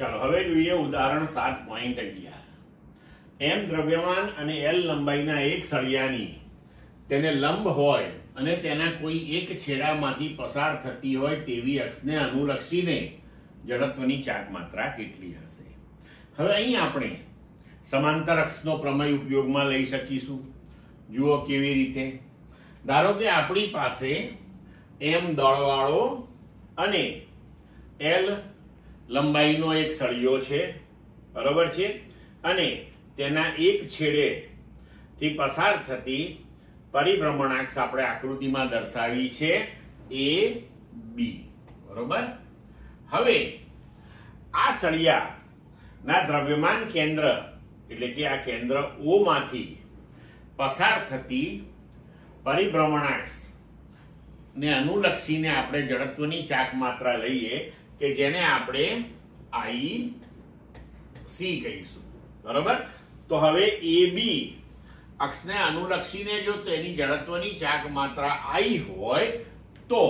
ચાલો હવે જોઈએ ઉદાહરણ 7.11. એમ દ્રવ્યમાન અને એલ લંબાઈના એક સળિયાની તેને લંબ હોય અને તેના કોઈ એક છેડામાંથી પસાર થતી હોય તેવી અક્ષને અનુલક્ષીને જડત્વની ચાક માત્રા કેટલી હશે? હવે અહીં આપણે સમાંતર અક્ષનો પ્રમેય ઉપયોગમાં લઈ શકીશું. જુઓ કેવી રીતે. ધારો કે આપણી પાસે એમ દળવાળો અને એલ લંબાઈનો એક સળિયો છે, બરોબર છે, અને તેના એક છેડેથી પસાર થતી પરિભ્રમણાક્ષ આપણે આકૃતિમાં દર્શાવી છે એ બી, બરોબર. હવે આ સળિયાના દ્રવ્યમાન કેન્દ્ર એટલે કે આ કેન્દ્ર O માંથી પસાર થતી પરિભ્રમણાક્ષ ને અનુલક્ષીને આપણે જડત્વની ચાક માત્રા લઈએ કે જેને આપણે IC કહીશું, બરોબર. તો હવે AB અક્ષને અનુલક્ષીને જો તેની જડત્વની ચાક માત્રા I હોય તો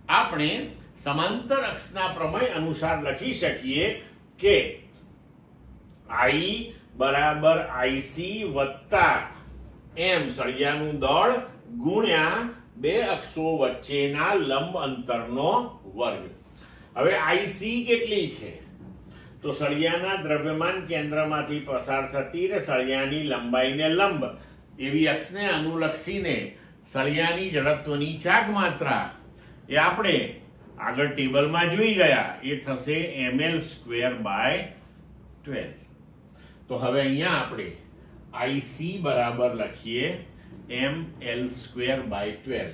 આપણે સમાંતર અક્ષના પ્રમેય અનુસાર લખી શકીએ કે I બરાબર IC વત્તા એમ સળિયાનું દળ ગુણ્યા બે અક્ષો વચ્ચેના લંબ અંતરનો વર્ગ. હવે IC કેટલી છે? તો સળિયાના દ્રવ્યમાન કેન્દ્રમાંથી પસાર થતી ને સળિયાની લંબાઈને લંબ એવી અક્ષને અનુલક્ષીને સળિયાની જડત્વની ચાક માત્રા એ આપણે આગળ ટેબલમાં જોઈ ગયા, એ થશે ml²/12. તો હવે અહીંયા આપણે IC બરાબર લખીએ ml²/12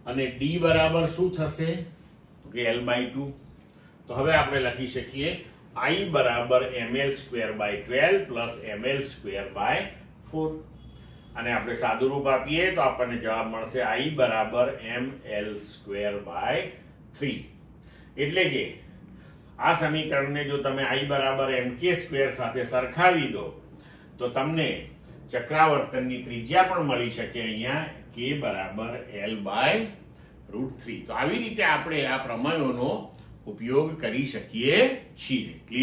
અને D બરાબર શું થશે? તો કે L/2. તો હવે આપણે લખી શકીએ I બરાબર ml²/12 પ્લસ ml²/4 અને આપણે સાદુરૂપ આપીએ તો આપણને જવાબ મળશે I બરાબર ml²/3. એટલે કે આ સમીકરણને જો તમે I બરાબર mk² સાથે સરખાવી દો તો તમને ચક્રાવર્તનની ત્રિજ્યા પણ મળી શકે અહીંયા k બરાબર L/√3. તો આવી રીતે આપણે આ પ્રમેયોનો ઉપયોગ કરી શકીએ છીએ. ક્લિયર?